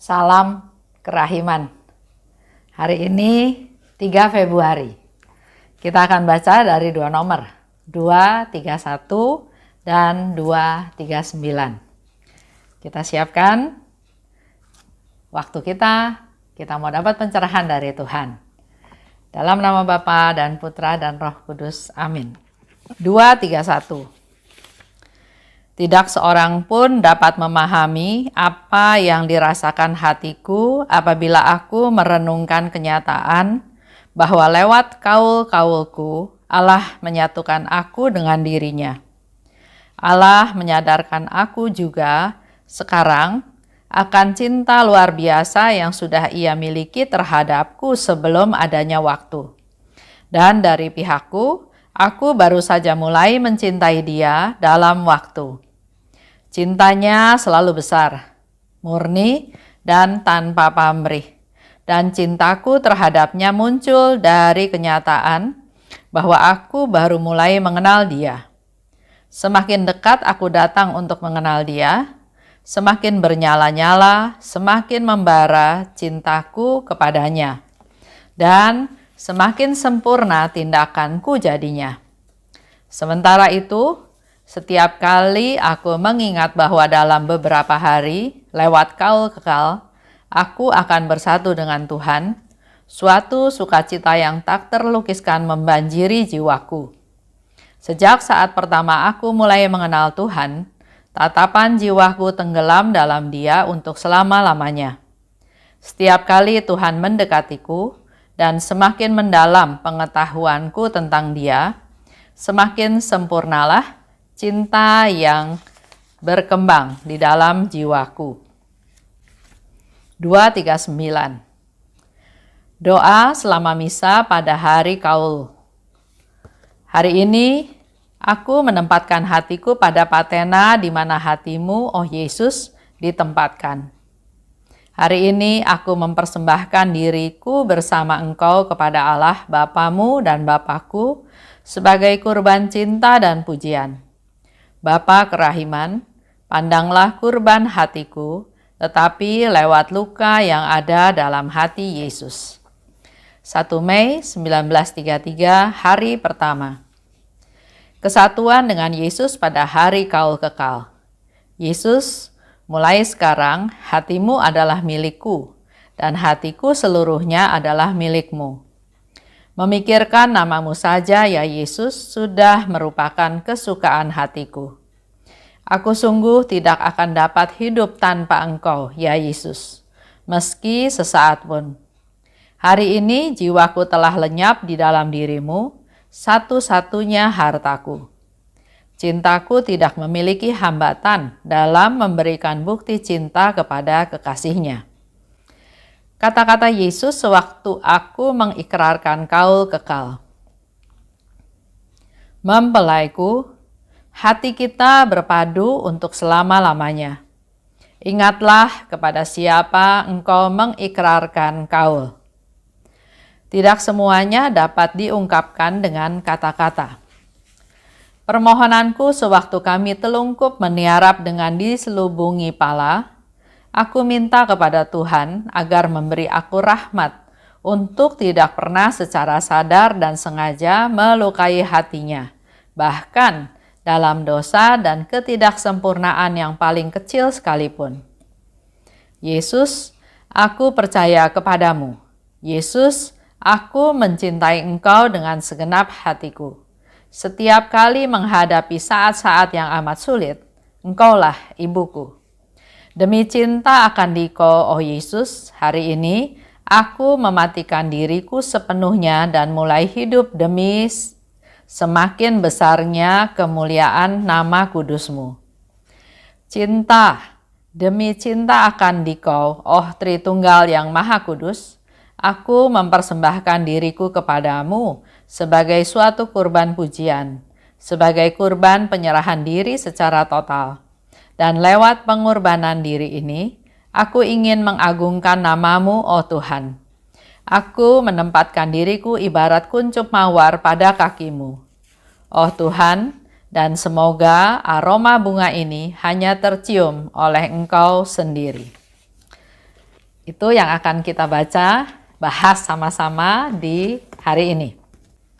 Salam kerahiman. Hari ini 3 Februari. Kita akan baca dari dua nomor, 231 dan 239. Kita siapkan waktu kita mau dapat pencerahan dari Tuhan. Dalam nama Bapa dan Putra dan Roh Kudus. Amin. 231. Tidak seorang pun dapat memahami apa yang dirasakan hatiku apabila aku merenungkan kenyataan bahwa lewat kaul-kaulku Allah menyatukan aku dengan dirinya. Allah menyadarkan aku juga sekarang akan cinta luar biasa yang sudah Ia miliki terhadapku sebelum adanya waktu. Dan dari pihakku, aku baru saja mulai mencintai Dia dalam waktu. Cintanya selalu besar, murni, dan tanpa pamrih. Dan cintaku terhadapnya muncul dari kenyataan bahwa aku baru mulai mengenal Dia. Semakin dekat aku datang untuk mengenal Dia, semakin bernyala-nyala, semakin membara cintaku kepadanya. Dan semakin sempurna tindakanku jadinya. Sementara itu, setiap kali aku mengingat bahwa dalam beberapa hari, lewat kaul kekal, aku akan bersatu dengan Tuhan, suatu sukacita yang tak terlukiskan membanjiri jiwaku. Sejak saat pertama aku mulai mengenal Tuhan, tatapan jiwaku tenggelam dalam Dia untuk selama-lamanya. Setiap kali Tuhan mendekatiku, dan semakin mendalam pengetahuanku tentang Dia, semakin sempurnalah cinta yang berkembang di dalam jiwaku. 239. Doa selama misa pada hari kaul. Hari ini aku menempatkan hatiku pada patena di mana hatimu, oh Yesus, ditempatkan. Hari ini aku mempersembahkan diriku bersama Engkau kepada Allah Bapamu dan Bapakku sebagai kurban cinta dan pujian. Bapa kerahiman, pandanglah kurban hatiku, tetapi lewat luka yang ada dalam hati Yesus. 1 Mei 1933, hari pertama. Kesatuan dengan Yesus pada hari kaul kekal. Yesus, mulai sekarang hatimu adalah milikku, dan hatiku seluruhnya adalah milikmu. Memikirkan namamu saja ya Yesus sudah merupakan kesukaan hatiku. Aku sungguh tidak akan dapat hidup tanpa Engkau ya Yesus, meski sesaat pun. Hari ini jiwaku telah lenyap di dalam dirimu, satu-satunya hartaku. Cintaku tidak memiliki hambatan dalam memberikan bukti cinta kepada kekasihnya. Kata-kata Yesus sewaktu aku mengikrarkan kaul kekal. Mempelaiku, hati kita berpadu untuk selama-lamanya. Ingatlah kepada siapa engkau mengikrarkan kaul. Tidak semuanya dapat diungkapkan dengan kata-kata. Permohonanku sewaktu kami telungkup meniarap dengan diselubungi pala, aku minta kepada Tuhan agar memberi aku rahmat untuk tidak pernah secara sadar dan sengaja melukai hatinya, bahkan dalam dosa dan ketidaksempurnaan yang paling kecil sekalipun. Yesus, aku percaya kepadamu. Yesus, aku mencintai Engkau dengan segenap hatiku. Setiap kali menghadapi saat-saat yang amat sulit, Engkaulah ibuku. Demi cinta akan Dikau, oh Yesus, hari ini aku mematikan diriku sepenuhnya dan mulai hidup demi semakin besarnya kemuliaan nama kudus-Mu. Cinta, demi cinta akan Dikau, oh Tritunggal yang Maha Kudus, aku mempersembahkan diriku kepadamu sebagai suatu kurban pujian, sebagai kurban penyerahan diri secara total. Dan lewat pengorbanan diri ini, aku ingin mengagungkan namamu, oh Tuhan. Aku menempatkan diriku ibarat kuncup mawar pada kakimu. Oh Tuhan, dan semoga aroma bunga ini hanya tercium oleh Engkau sendiri. Itu yang akan kita bahas sama-sama di hari ini.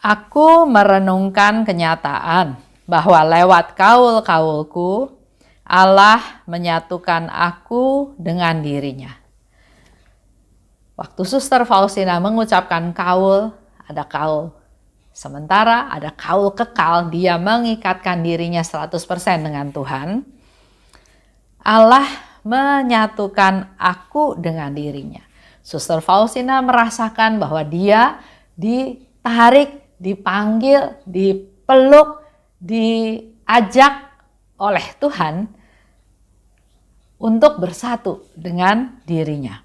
Aku merenungkan kenyataan bahwa lewat kaul-kaulku, Allah menyatukan aku dengan dirinya. Waktu Suster Faustina mengucapkan kaul, ada kaul sementara, ada kaul kekal, dia mengikatkan dirinya 100% dengan Tuhan. Allah menyatukan aku dengan dirinya. Suster Faustina merasakan bahwa dia ditarik, dipanggil, dipeluk, diajak oleh Tuhan untuk bersatu dengan dirinya.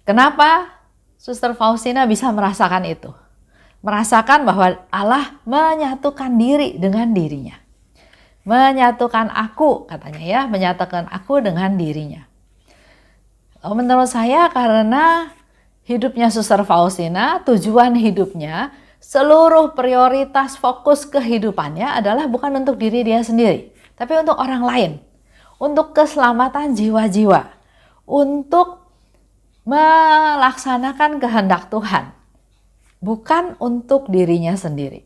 Kenapa Suster Faustina bisa merasakan itu? Merasakan bahwa Allah menyatukan diri dengan dirinya. Menyatukan aku, katanya ya, menyatukan aku dengan dirinya. Menurut saya karena hidupnya Suster Faustina, tujuan hidupnya, seluruh prioritas fokus kehidupannya adalah bukan untuk diri dia sendiri, tapi untuk orang lain, untuk keselamatan jiwa-jiwa, untuk melaksanakan kehendak Tuhan, bukan untuk dirinya sendiri.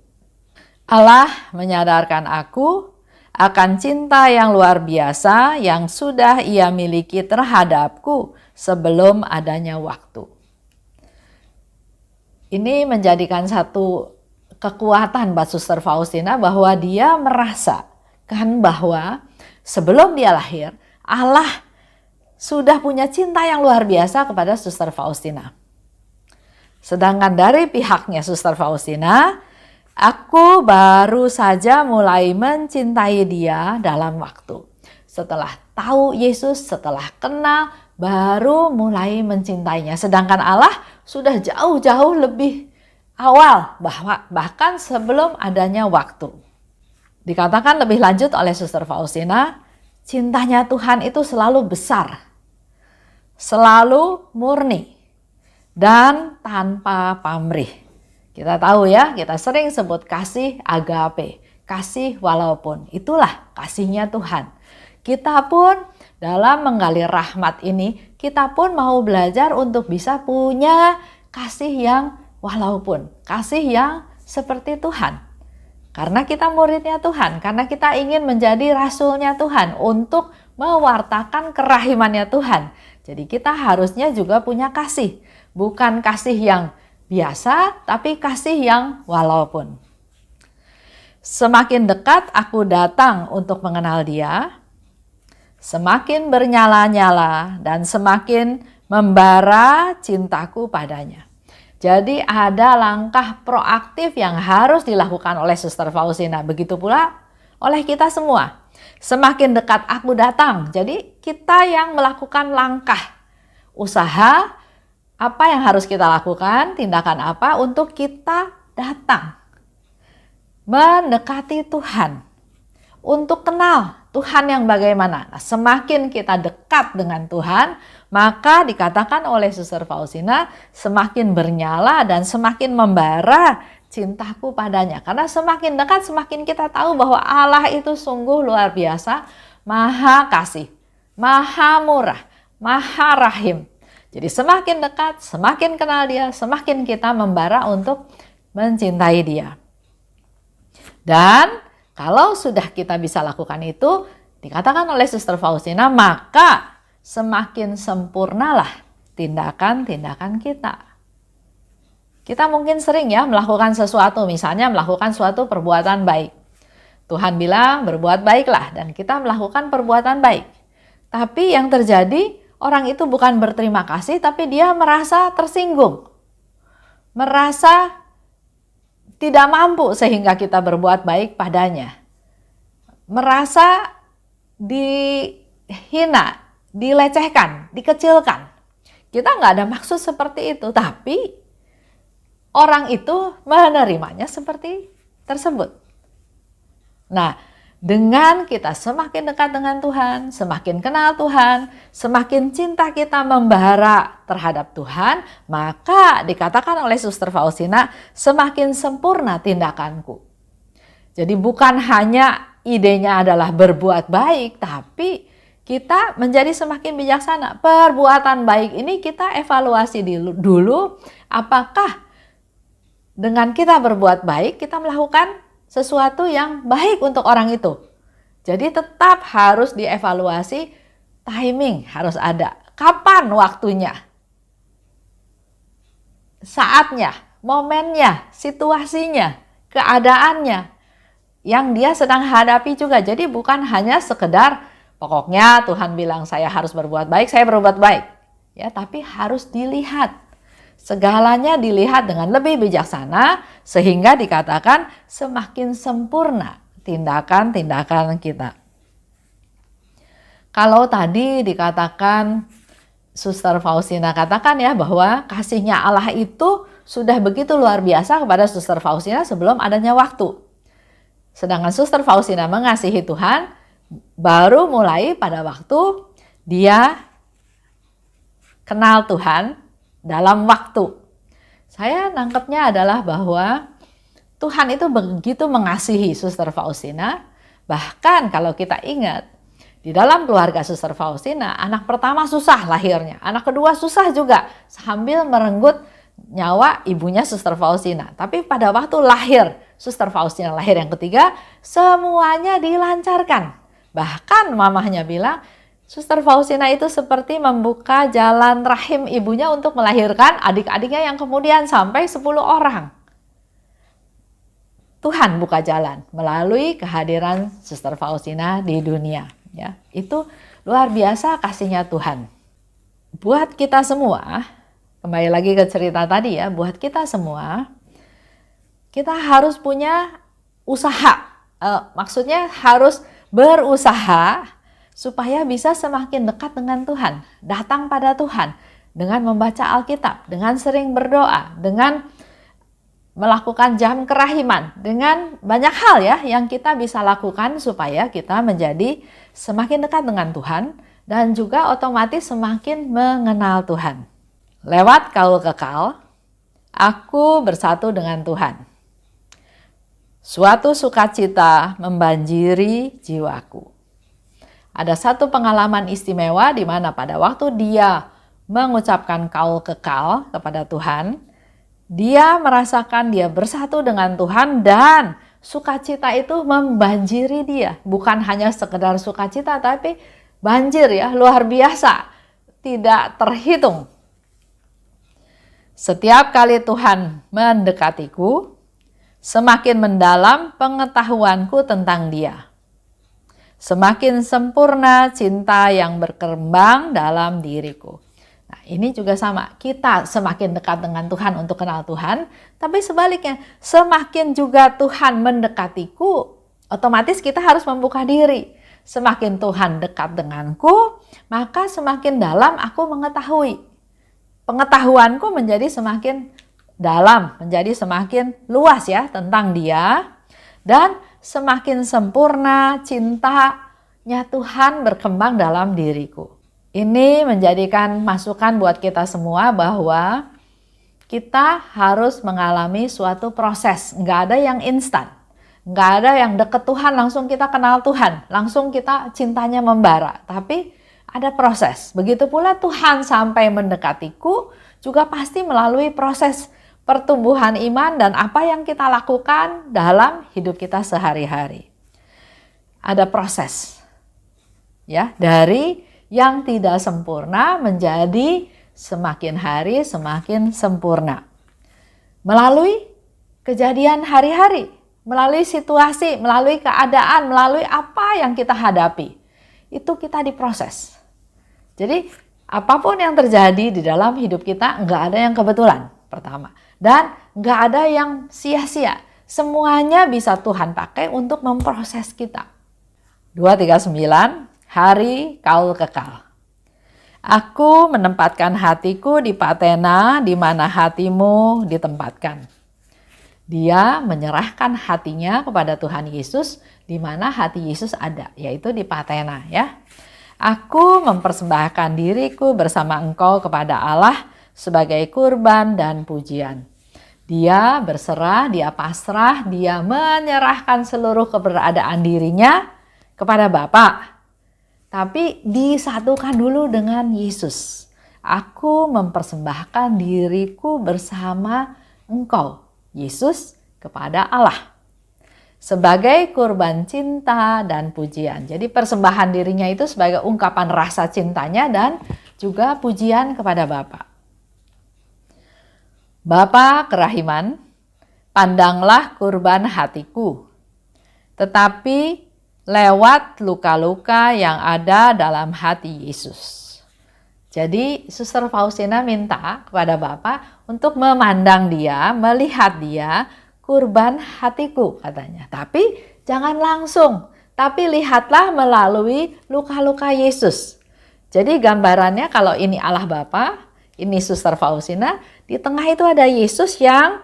Allah menyadarkan aku akan cinta yang luar biasa yang sudah Ia miliki terhadapku sebelum adanya waktu. Ini menjadikan satu kekuatan buat Suster Faustina bahwa dia merasakan bahwa sebelum dia lahir, Allah sudah punya cinta yang luar biasa kepada Suster Faustina. Sedangkan dari pihaknya Suster Faustina, aku baru saja mulai mencintai dia dalam waktu. Setelah tahu Yesus, setelah kenal, baru mulai mencintainya. Sedangkan Allah sudah jauh-jauh lebih awal, bahkan sebelum adanya waktu. Dikatakan lebih lanjut oleh Suster Faustina, cintanya Tuhan itu selalu besar, selalu murni, dan tanpa pamrih. Kita tahu ya, kita sering sebut kasih agape, kasih walaupun. Itulah kasihnya Tuhan. Kita pun dalam menggali rahmat ini, kita pun mau belajar untuk bisa punya kasih yang walaupun, kasih yang seperti Tuhan. Karena kita muridnya Tuhan, karena kita ingin menjadi rasulnya Tuhan untuk mewartakan kerahimannya Tuhan. Jadi kita harusnya juga punya kasih, bukan kasih yang biasa, tapi kasih yang walaupun. Semakin dekat aku datang untuk mengenal dia, semakin bernyala-nyala dan semakin membara cintaku padanya. Jadi ada langkah proaktif yang harus dilakukan oleh Suster Faustina. Begitu pula oleh kita semua. Semakin dekat aku datang, jadi kita yang melakukan langkah usaha. Apa yang harus kita lakukan, tindakan apa untuk kita datang, mendekati Tuhan, untuk kenal Tuhan yang bagaimana. Nah, semakin kita dekat dengan Tuhan, maka dikatakan oleh Suster Faustina, semakin bernyala dan semakin membara cintaku padanya. Karena semakin dekat, semakin kita tahu bahwa Allah itu sungguh luar biasa, maha kasih, maha murah, maha rahim. Jadi semakin dekat, semakin kenal dia, semakin kita membara untuk mencintai dia. Dan kalau sudah kita bisa lakukan itu, dikatakan oleh Suster Faustina, maka semakin sempurnalah tindakan-tindakan kita. Kita mungkin sering ya melakukan sesuatu, misalnya melakukan suatu perbuatan baik. Tuhan bilang berbuat baiklah dan kita melakukan perbuatan baik. Tapi yang terjadi, orang itu bukan berterima kasih, tapi dia merasa tersinggung. Merasa tidak mampu sehingga kita berbuat baik padanya. Merasa dihina, dilecehkan, dikecilkan. Kita nggak ada maksud seperti itu, tapi orang itu menerimanya seperti tersebut. Nah, dengan kita semakin dekat dengan Tuhan, semakin kenal Tuhan, semakin cinta kita membara terhadap Tuhan, maka dikatakan oleh Suster Faustina, semakin sempurna tindakanku. Jadi bukan hanya idenya adalah berbuat baik, tapi kita menjadi semakin bijaksana. Perbuatan baik ini kita evaluasi dulu, apakah dengan kita berbuat baik, kita melakukan sesuatu yang baik untuk orang itu. Jadi tetap harus dievaluasi, timing harus ada. Kapan waktunya? Saatnya, momennya, situasinya, keadaannya yang dia sedang hadapi juga. Jadi bukan hanya sekedar pokoknya Tuhan bilang saya harus berbuat baik, saya berbuat baik. Ya, tapi harus dilihat. Segalanya dilihat dengan lebih bijaksana sehingga dikatakan semakin sempurna tindakan-tindakan kita. Kalau tadi dikatakan, Suster Faustina katakan ya bahwa kasihnya Allah itu sudah begitu luar biasa kepada Suster Faustina sebelum adanya waktu. Sedangkan Suster Faustina mengasihi Tuhan baru mulai pada waktu dia kenal Tuhan dalam waktu. Saya nangkepnya adalah bahwa Tuhan itu begitu mengasihi Suster Faustina. Bahkan kalau kita ingat, di dalam keluarga Suster Faustina, anak pertama susah lahirnya, anak kedua susah juga sambil merenggut nyawa ibunya Suster Faustina. Tapi pada waktu lahir Suster Faustina lahir yang ketiga, semuanya dilancarkan. Bahkan mamahnya bilang, Suster Faustina itu seperti membuka jalan rahim ibunya untuk melahirkan adik-adiknya yang kemudian sampai 10 orang. Tuhan buka jalan melalui kehadiran Suster Faustina di dunia. Ya, itu luar biasa kasihnya Tuhan. Buat kita semua, kembali lagi ke cerita tadi ya, buat kita semua, kita harus punya usaha. Maksudnya harus berusaha supaya bisa semakin dekat dengan Tuhan, datang pada Tuhan dengan membaca Alkitab, dengan sering berdoa, dengan melakukan jam kerahiman, dengan banyak hal ya yang kita bisa lakukan supaya kita menjadi semakin dekat dengan Tuhan dan juga otomatis semakin mengenal Tuhan. Lewat kaul kekal, aku bersatu dengan Tuhan. Suatu sukacita membanjiri jiwaku. Ada satu pengalaman istimewa di mana pada waktu dia mengucapkan kaul kekal kepada Tuhan, dia merasakan dia bersatu dengan Tuhan dan sukacita itu membanjiri dia. Bukan hanya sekedar sukacita tapi banjir ya, luar biasa, tidak terhitung. Setiap kali Tuhan mendekatiku, semakin mendalam pengetahuanku tentang Dia. Semakin sempurna cinta yang berkembang dalam diriku. Nah, ini juga sama. Kita semakin dekat dengan Tuhan untuk kenal Tuhan, tapi sebaliknya, semakin juga Tuhan mendekatiku, otomatis kita harus membuka diri. Semakin Tuhan dekat denganku, maka semakin dalam aku mengetahui. Pengetahuanku menjadi semakin dalam, menjadi semakin luas ya tentang Dia, dan semakin sempurna cintanya Tuhan berkembang dalam diriku. Ini menjadikan masukan buat kita semua bahwa kita harus mengalami suatu proses. Nggak ada yang instan, nggak ada yang deket Tuhan langsung kita kenal Tuhan, langsung kita cintanya membara. Tapi ada proses. Begitu pula Tuhan sampai mendekatiku juga pasti melalui proses pertumbuhan iman dan apa yang kita lakukan dalam hidup kita sehari-hari. Ada proses ya, dari yang tidak sempurna menjadi semakin hari semakin sempurna. Melalui kejadian hari-hari, melalui situasi, melalui keadaan, melalui apa yang kita hadapi. Itu kita diproses. Jadi apapun yang terjadi di dalam hidup kita nggak ada yang kebetulan pertama. Dan nggak ada yang sia-sia. Semuanya bisa Tuhan pakai untuk memproses kita. 239, hari kaul kekal. Aku menempatkan hatiku di patena di mana hatimu ditempatkan. Dia menyerahkan hatinya kepada Tuhan Yesus di mana hati Yesus ada, yaitu di patena ya. Aku mempersembahkan diriku bersama engkau kepada Allah sebagai kurban dan pujian. Dia berserah, dia pasrah, dia menyerahkan seluruh keberadaan dirinya kepada Bapa. tapi disatukan dulu dengan Yesus. Aku mempersembahkan diriku bersama Engkau, Yesus, kepada Allah sebagai kurban cinta dan pujian. Jadi persembahan dirinya itu sebagai ungkapan rasa cintanya dan juga pujian kepada Bapa. Bapa kerahiman, pandanglah kurban hatiku, tetapi lewat luka-luka yang ada dalam hati Yesus. Jadi Suster Faustina minta kepada Bapak untuk memandang dia, melihat dia, kurban hatiku katanya. Tapi jangan langsung, tapi lihatlah melalui luka-luka Yesus. Jadi gambarannya kalau ini Allah Bapa, ini Suster Faustina, di tengah itu ada Yesus yang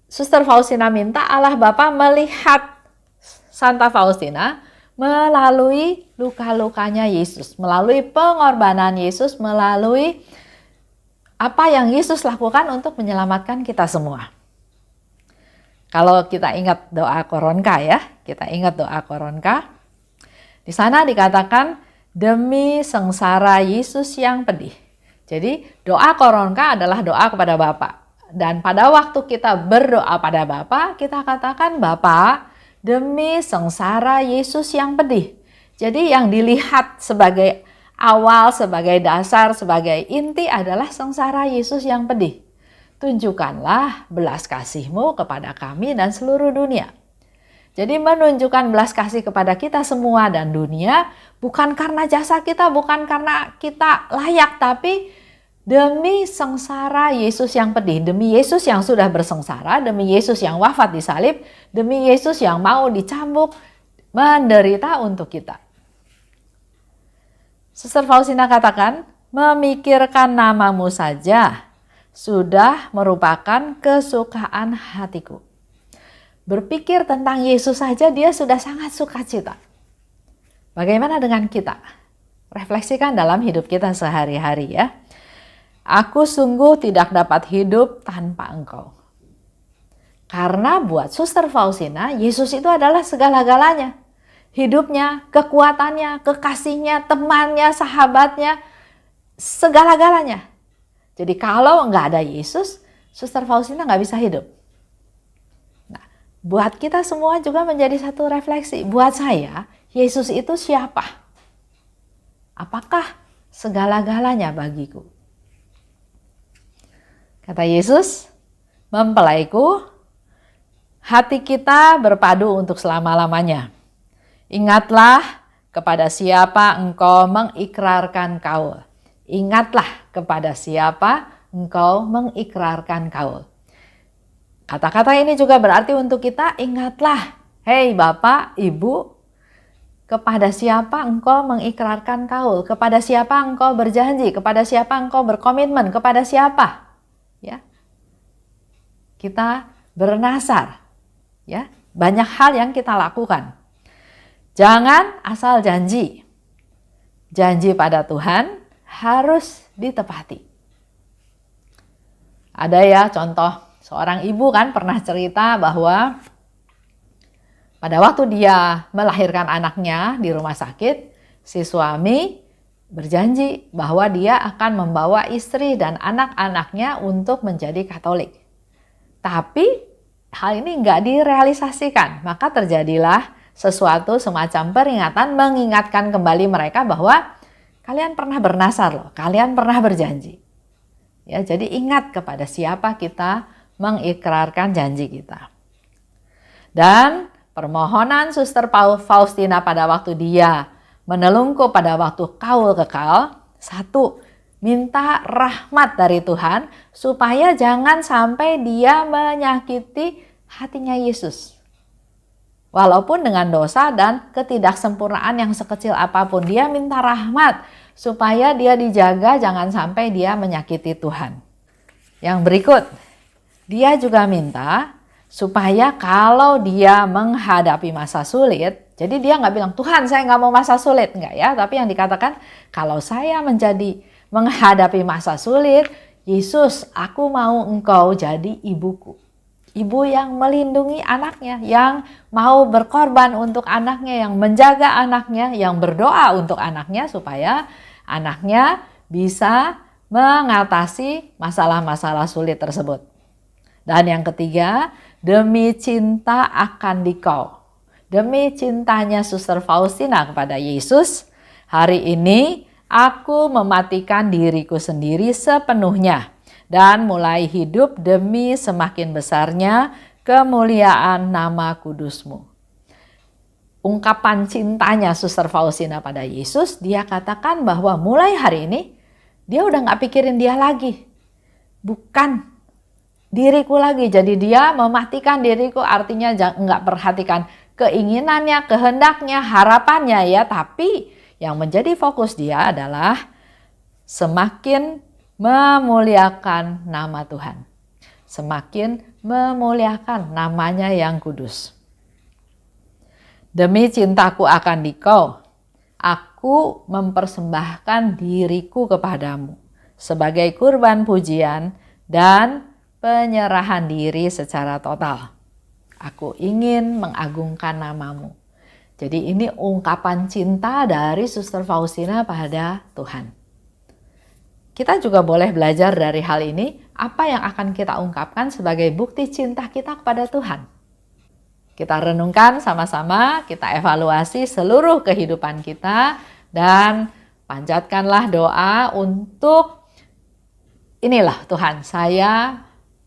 Suster Faustina minta Allah Bapa melihat Santa Faustina melalui luka-lukanya Yesus, melalui pengorbanan Yesus, melalui apa yang Yesus lakukan untuk menyelamatkan kita semua. Kalau kita ingat doa Koronka ya, kita ingat doa Koronka. Di sana dikatakan demi sengsara Yesus yang pedih. Jadi doa Koronka adalah doa kepada Bapa. Dan pada waktu kita berdoa pada Bapa, kita katakan Bapa, demi sengsara Yesus yang pedih. Jadi yang dilihat sebagai awal, sebagai dasar, sebagai inti adalah sengsara Yesus yang pedih. Tunjukkanlah belas kasih-Mu kepada kami dan seluruh dunia. Jadi menunjukkan belas kasih kepada kita semua dan dunia bukan karena jasa kita, bukan karena kita layak, tapi demi sengsara Yesus yang pedih, demi Yesus yang sudah bersengsara, demi Yesus yang wafat di salib, demi Yesus yang mau dicambuk, menderita untuk kita. Suster Faustina katakan, memikirkan namamu saja sudah merupakan kesukaan hatiku. Berpikir tentang Yesus saja dia sudah sangat sukacita. Bagaimana dengan kita? Refleksikan dalam hidup kita sehari-hari ya. Aku sungguh tidak dapat hidup tanpa Engkau. Karena buat Suster Faustina, Yesus itu adalah segala-galanya. Hidupnya, kekuatannya, kekasihnya, temannya, sahabatnya, segala-galanya. Jadi kalau nggak ada Yesus, Suster Faustina nggak bisa hidup. Nah, buat kita semua juga menjadi satu refleksi. Buat saya, Yesus itu siapa? Apakah segala-galanya bagiku? Kata Yesus, mempelaiku, hati kita berpadu untuk selama-lamanya. Ingatlah kepada siapa engkau mengikrarkan kaul. Ingatlah kepada siapa engkau mengikrarkan kaul. Kata-kata ini juga berarti untuk kita, ingatlah, hei Bapak, Ibu, kepada siapa engkau mengikrarkan kaul, kepada siapa engkau berjanji, kepada siapa engkau berkomitmen, kepada siapa? Ya, kita bernasar, ya, banyak hal yang kita lakukan. Jangan asal janji. Janji pada Tuhan harus ditepati. Ada ya contoh, seorang ibu kan pernah cerita bahwa pada waktu dia melahirkan anaknya di rumah sakit, si suami berjanji bahwa dia akan membawa istri dan anak-anaknya untuk menjadi Katolik. Tapi hal ini nggak direalisasikan, maka terjadilah sesuatu semacam peringatan mengingatkan kembali mereka bahwa kalian pernah bernasar loh, kalian pernah berjanji. Ya, jadi ingat kepada siapa kita mengikrarkan janji kita. Dan permohonan Suster Faustina pada waktu dia menelungkup pada waktu kaul kekal, satu, minta rahmat dari Tuhan supaya jangan sampai dia menyakiti hatinya Yesus. Walaupun dengan dosa dan ketidaksempurnaan yang sekecil apapun, dia minta rahmat supaya dia dijaga jangan sampai dia menyakiti Tuhan. Yang berikut, dia juga minta supaya kalau dia menghadapi masa sulit, jadi dia nggak bilang, Tuhan saya nggak mau masa sulit, nggak ya. Tapi yang dikatakan, kalau saya menghadapi masa sulit, Yesus aku mau engkau jadi ibuku. ibu yang melindungi anaknya, yang mau berkorban untuk anaknya, yang menjaga anaknya, yang berdoa untuk anaknya supaya anaknya bisa mengatasi masalah-masalah sulit tersebut. Dan yang ketiga, demi cinta akan dikau. Demi cintanya Suster Faustina kepada Yesus, hari ini aku mematikan diriku sendiri sepenuhnya dan mulai hidup demi semakin besarnya kemuliaan nama kudus-Mu. Ungkapan cintanya Suster Faustina pada Yesus, dia katakan bahwa mulai hari ini dia udah gak pikirin dia lagi. Bukan diriku lagi. Jadi dia mematikan diriku, artinya nggak perhatikan keinginannya, kehendaknya, harapannya ya. Tapi yang menjadi fokus dia adalah semakin memuliakan nama Tuhan. Semakin memuliakan namanya yang kudus. Demi cintaku akan dikau, aku mempersembahkan diriku kepadamu sebagai kurban pujian dan penyerahan diri secara total. Aku ingin mengagungkan namamu. Jadi ini ungkapan cinta dari Suster Faustina pada Tuhan. Kita juga boleh belajar dari hal ini, apa yang akan kita ungkapkan sebagai bukti cinta kita kepada Tuhan. Kita renungkan sama-sama, kita evaluasi seluruh kehidupan kita, dan panjatkanlah doa untuk inilah Tuhan, saya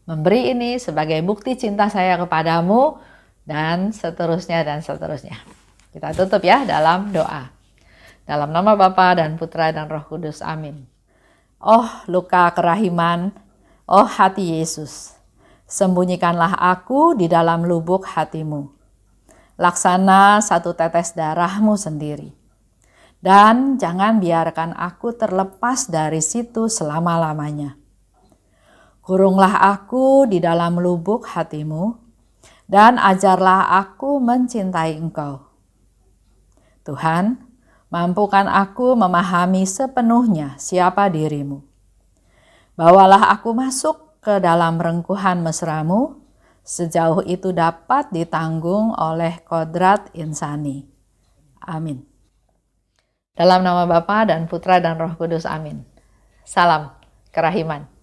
memberi ini sebagai bukti cinta saya kepadamu, dan seterusnya dan seterusnya. Kita tutup ya dalam doa. Dalam nama Bapa dan Putra dan Roh Kudus. Amin. Oh luka kerahiman, oh hati Yesus, sembunyikanlah aku di dalam lubuk hatimu. Laksana satu tetes darahmu sendiri. Dan jangan biarkan aku terlepas dari situ selama-lamanya. Kurunglah aku di dalam lubuk hatimu, dan ajarlah aku mencintai Engkau. Tuhan, mampukan aku memahami sepenuhnya siapa dirimu. Bawalah aku masuk ke dalam rengkuhan mesramu, sejauh itu dapat ditanggung oleh kodrat insani. Amin. Dalam nama Bapa dan Putra dan Roh Kudus. Amin. Salam kerahiman.